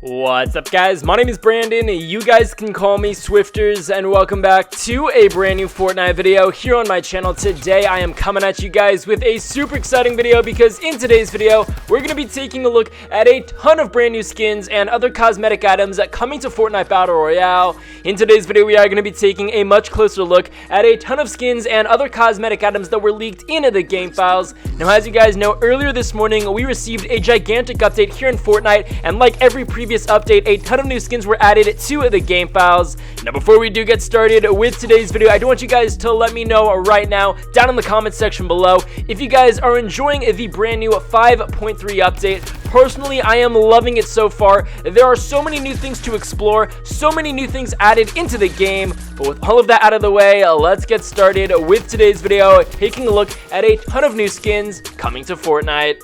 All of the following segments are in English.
What's up, guys? My name is Brandon. You guys can call me Swifterrs, and welcome back to a brand new Fortnite video here on my channel. Today I am coming at you guys with a super exciting video because in today's video we're going to be taking a look at a ton of brand new skins and other cosmetic items coming to Fortnite Battle Royale. In today's video we are going to be taking a much closer look at a ton of skins and other cosmetic items that were leaked into the game files. Now, as you guys know, earlier this morning we received a gigantic update here in Fortnite, and like every previous update, a ton of new skins were added to the game files. Now, before we do get started with today's video, I do want you guys to let me know right now down in the comment section below if you guys are enjoying the brand new 5.3 update. Personally, I am loving it so far. There are so many new things to explore, so many new things added into the game. But with all of that out of the way, let's get started with today's video, taking a look at a ton of new skins coming to Fortnite.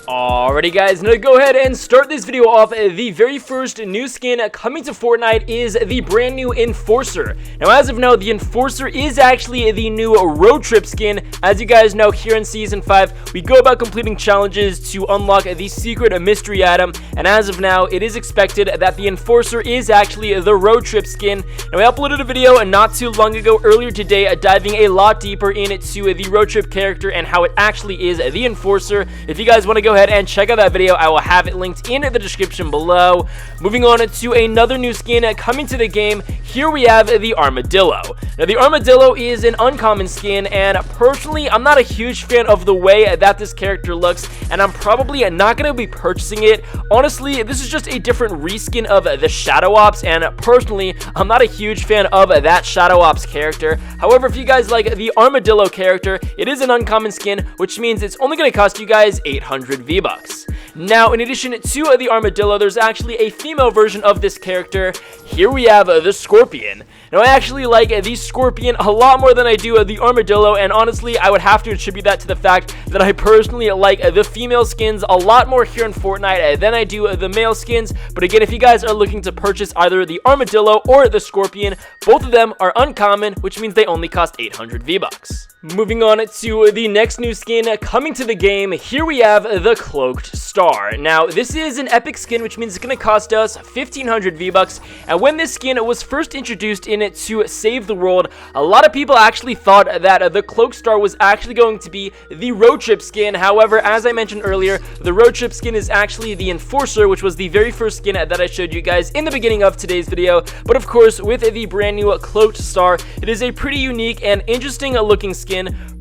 Alrighty, guys, now to go ahead and start this video off, the very first new skin coming to Fortnite is the brand new Enforcer. Now, as of now, the Enforcer is actually the new road trip skin. As you guys know, here in Season 5, we go about completing challenges to unlock the secret mystery item, and as of now, it is expected that the Enforcer is actually the road trip skin. Now, I uploaded a video not too long ago, earlier today, diving a lot deeper into the road trip character and how it actually is the Enforcer. If you guys want to go ahead and check out that video, I will have it linked in the description below. Moving on to another new skin coming to the game, here we have the Armadillo. Now, the Armadillo is an uncommon skin, and personally, I'm not a huge fan of the way that this character looks, and I'm probably not going to be purchasing it. Honestly, this is just a different reskin of the Shadow Ops, and personally, I'm not a huge fan of that Shadow Ops character. However, if you guys like the Armadillo character, it is an uncommon skin, which means it's only going to cost you guys 800 V-Bucks. Now, in addition to the Armadillo, there's actually a female version of this character. Here we have the Scorpion. Now, I actually like the Scorpion a lot more than I do the Armadillo, and honestly, I would have to attribute that to the fact that I personally like the female skins a lot more here in Fortnite than I do the male skins. But again, if you guys are looking to purchase either the Armadillo or the Scorpion, both of them are uncommon, which means they only cost 800 V-Bucks. Moving on to the next new skin coming to the game, here we have the Cloaked Star. Now, this is an epic skin, which means it's going to cost us 1500 V-Bucks, and when this skin was first introduced in it to save the world, a lot of people actually thought that the Cloaked Star was actually going to be the road trip skin. However, as I mentioned earlier, the road trip skin is actually the Enforcer, which was the very first skin that I showed you guys in the beginning of today's video. But of course, with the brand new Cloaked Star, it is a pretty unique and interesting looking skin.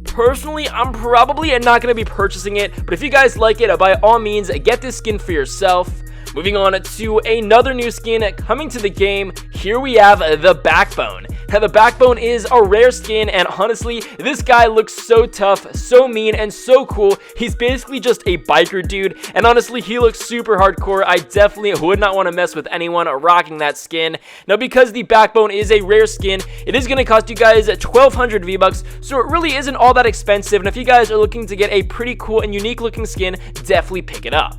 Personally, I'm probably not going to be purchasing it, but if you guys like it, by all means, get this skin for yourself. Moving on to another new skin coming to the game, here we have the Backbone. Now, the Backbone is a rare skin, and honestly, this guy looks so tough, so mean, and so cool. He's basically just a biker dude, and honestly, he looks super hardcore. I definitely would not want to mess with anyone rocking that skin. Now, because the Backbone is a rare skin, it is going to cost you guys 1200 V-Bucks, so it really isn't all that expensive, and if you guys are looking to get a pretty cool and unique looking skin, definitely pick it up.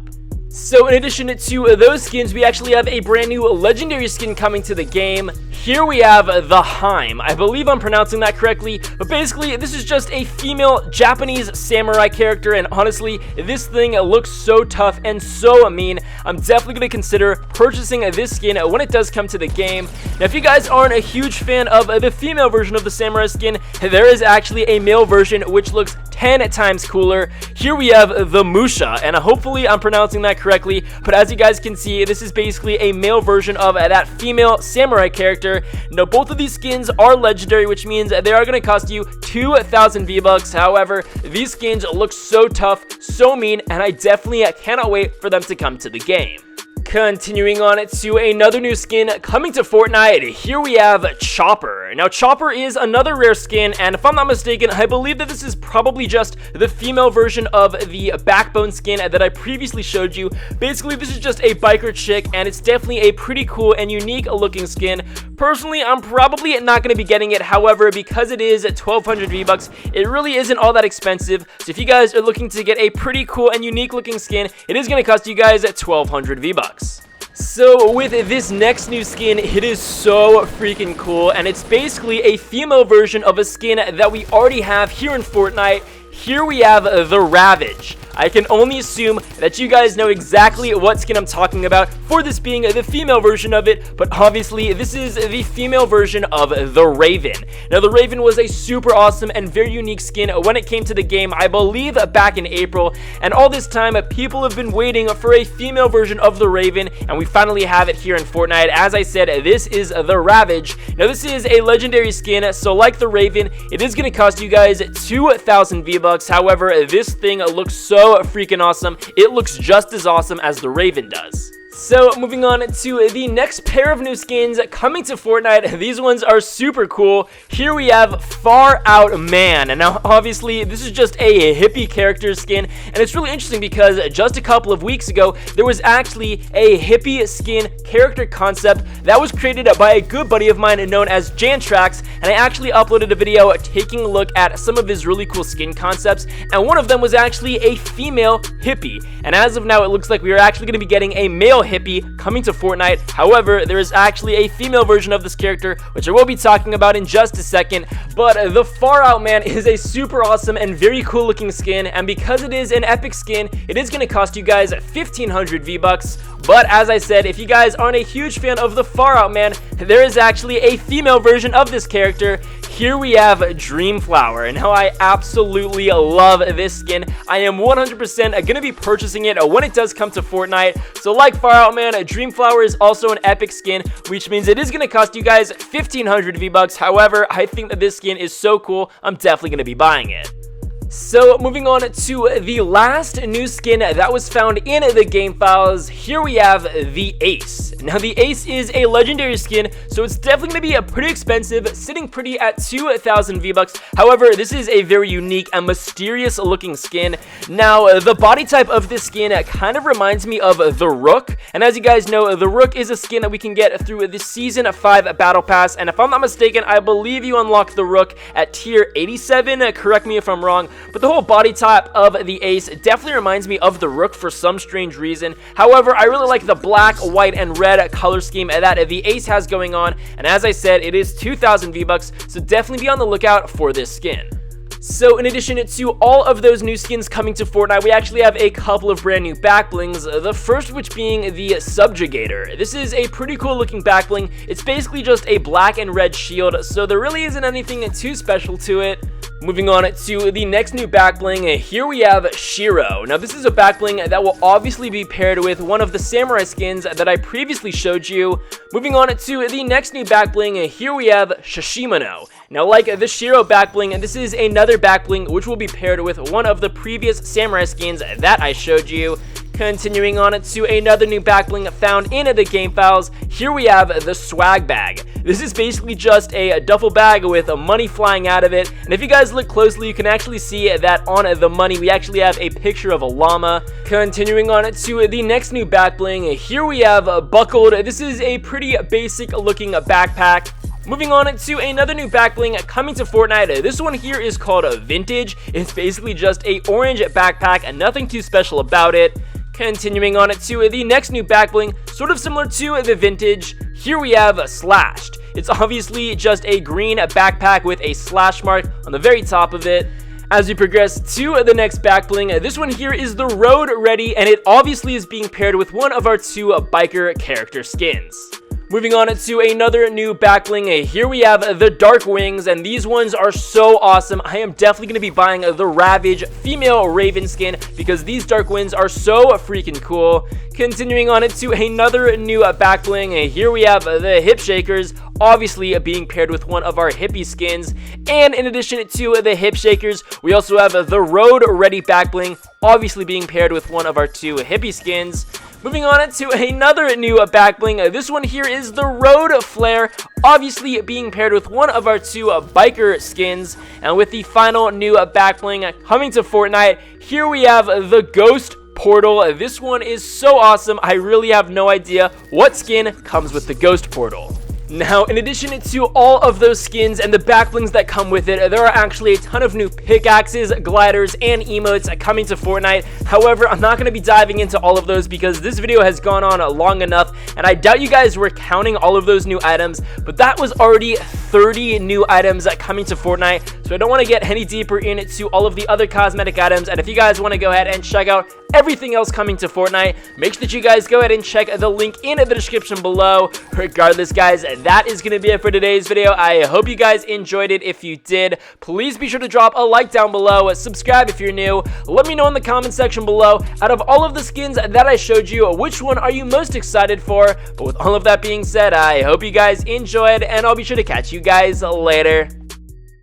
So in addition to those skins, we actually have a brand new legendary skin coming to the game. Here we have the Heim. I believe I'm pronouncing that correctly, but basically this is just a female Japanese samurai character, and honestly, this thing looks so tough and so mean. I'm definitely going to consider purchasing this skin when it does come to the game. Now, if you guys aren't a huge fan of the female version of the samurai skin, there is actually a male version which looks 10 times cooler. Here we have the Musha, and hopefully I'm pronouncing that correctly, but as you guys can see, this is basically a male version of that female samurai character. Now, both of these skins are legendary, which means they are going to cost you 2000 V-Bucks. However, these skins look so tough, so mean, and I definitely cannot wait for them to come to the game. Continuing on to another new skin coming to Fortnite, here we have Chopper. Now, Chopper is another rare skin, and if I'm not mistaken, I believe that this is probably just the female version of the Backbone skin that I previously showed you. Basically, this is just a biker chick, and it's definitely a pretty cool and unique looking skin. Personally, I'm probably not going to be getting it. However, because it is 1200 V-Bucks, it really isn't all that expensive. So if you guys are looking to get a pretty cool and unique looking skin, it is going to cost you guys 1200 V-Bucks. So with this next new skin, it is so freaking cool, and it's basically a female version of a skin that we already have here in Fortnite. Here we have the Ravage. I can only assume that you guys know exactly what skin I'm talking about, for this being the female version of it, but obviously this is the female version of the Raven. Now, the Raven was a super awesome and very unique skin when it came to the game, I believe back in April, and all this time people have been waiting for a female version of the Raven, and we finally have it here in Fortnite. As I said, this is the Ravage. Now, this is a legendary skin, so like the Raven, it is going to cost you guys 2,000 V-Bucks. However, this thing looks so freaking awesome. It looks just as awesome as the Raven does. So, moving on to the next pair of new skins coming to Fortnite. These ones are super cool. Here we have Far Out Man. And now, obviously, this is just a hippie character skin. And it's really interesting because just a couple of weeks ago, there was actually a hippie skin character concept that was created by a good buddy of mine known as Jantrax. And I actually uploaded a video taking a look at some of his really cool skin concepts. And one of them was actually a female hippie. And as of now, it looks like we are actually going to be getting a male hippie coming to Fortnite. However, there is actually a female version of this character, which I will be talking about in just a second. But the Far Out Man is a super awesome and very cool looking skin, and because it is an epic skin, it is going to cost you guys 1,500 V-Bucks. But as I said, if you guys aren't a huge fan of the Far Out Man, there is actually a female version of this character. Here we have Dreamflower, and how I absolutely love this skin. I am 100% going to be purchasing it when it does come to Fortnite. So like Far Out Man, Dreamflower is also an epic skin, which means it is going to cost you guys 1,500 V-Bucks. However, I think that this skin is so cool, I'm definitely going to be buying it. So, moving on to the last new skin that was found in the game files, here we have the Ace. Now, the Ace is a legendary skin, so it's definitely going to be a pretty expensive, sitting pretty at 2,000 V-Bucks. However, this is a very unique and mysterious looking skin. Now, the body type of this skin kind of reminds me of the Rook, and as you guys know, the Rook is a skin that we can get through the Season 5 Battle Pass, and if I'm not mistaken, I believe you unlock the Rook at tier 87, correct me if I'm wrong. But the whole body type of the Ace definitely reminds me of the Rook for some strange reason. However, I really like the black, white, and red color scheme that the Ace has going on. And as I said, it is 2,000 V-Bucks, so definitely be on the lookout for this skin. So in addition to all of those new skins coming to Fortnite, we actually have a couple of brand new backblings, the first of which being the Subjugator. This is a pretty cool looking backbling. It's basically just a black and red shield, so there really isn't anything too special to it. Moving on to the next new backbling, here we have Shiro. Now, this is a backbling that will obviously be paired with one of the samurai skins that I previously showed you. Moving on to the next new backbling, here we have Shishimono. Now, like the Shiro backbling, this is another backbling which will be paired with one of the previous samurai skins that I showed you. Continuing on to another new backbling found in the game files, here we have the Swag Bag. This is basically just a duffel bag with money flying out of it, and if you guys look closely, you can actually see that on the money we actually have a picture of a llama. Continuing on to the next new backbling, here we have Buckled. This is a pretty basic looking backpack. Moving on to another new backbling coming to Fortnite. This one here is called Vintage. It's basically just a orange backpack and nothing too special about it. Continuing on to the next new backbling, sort of similar to the Vintage, here we have Slashed. It's obviously just a green backpack with a slash mark on the very top of it. As we progress to the next backbling, this one here is the Road Ready, and it obviously is being paired with one of our two biker character skins. Moving on to another new backbling, here we have the Dark Wings, and these ones are so awesome. I am definitely going to be buying the Ravage female Raven skin because these Dark Wings are so freaking cool. Continuing on to another new backbling, here we have the Hip Shakers, obviously being paired with one of our hippie skins. And in addition to the Hip Shakers, we also have the Road Ready backbling, obviously being paired with one of our two hippie skins. Moving on to another new backbling, this one here is the Road Flare, obviously being paired with one of our two biker skins. And with the final new backbling coming to Fortnite, here we have the Ghost Portal. This one is so awesome. I really have no idea what skin comes with the Ghost Portal. Now, in addition to all of those skins and the backblings that come with it, there are actually a ton of new pickaxes, gliders, and emotes coming to Fortnite. However, I'm not going to be diving into all of those because this video has gone on long enough, and I doubt you guys were counting all of those new items, but that was already 30 new items coming to Fortnite. So so I don't want to get any deeper into all of the other cosmetic items. And if you guys want to go ahead and check out everything else coming to Fortnite, make sure that you guys go ahead and check the link in the description below. Regardless, guys, that is going to be it for today's video. I hope you guys enjoyed it. If you did, please be sure to drop a like down below, subscribe if you're new, let me know in the comment section below, out of all of the skins that I showed you, which one are you most excited for? But with all of that being said, I hope you guys enjoyed, and I'll be sure to catch you guys later.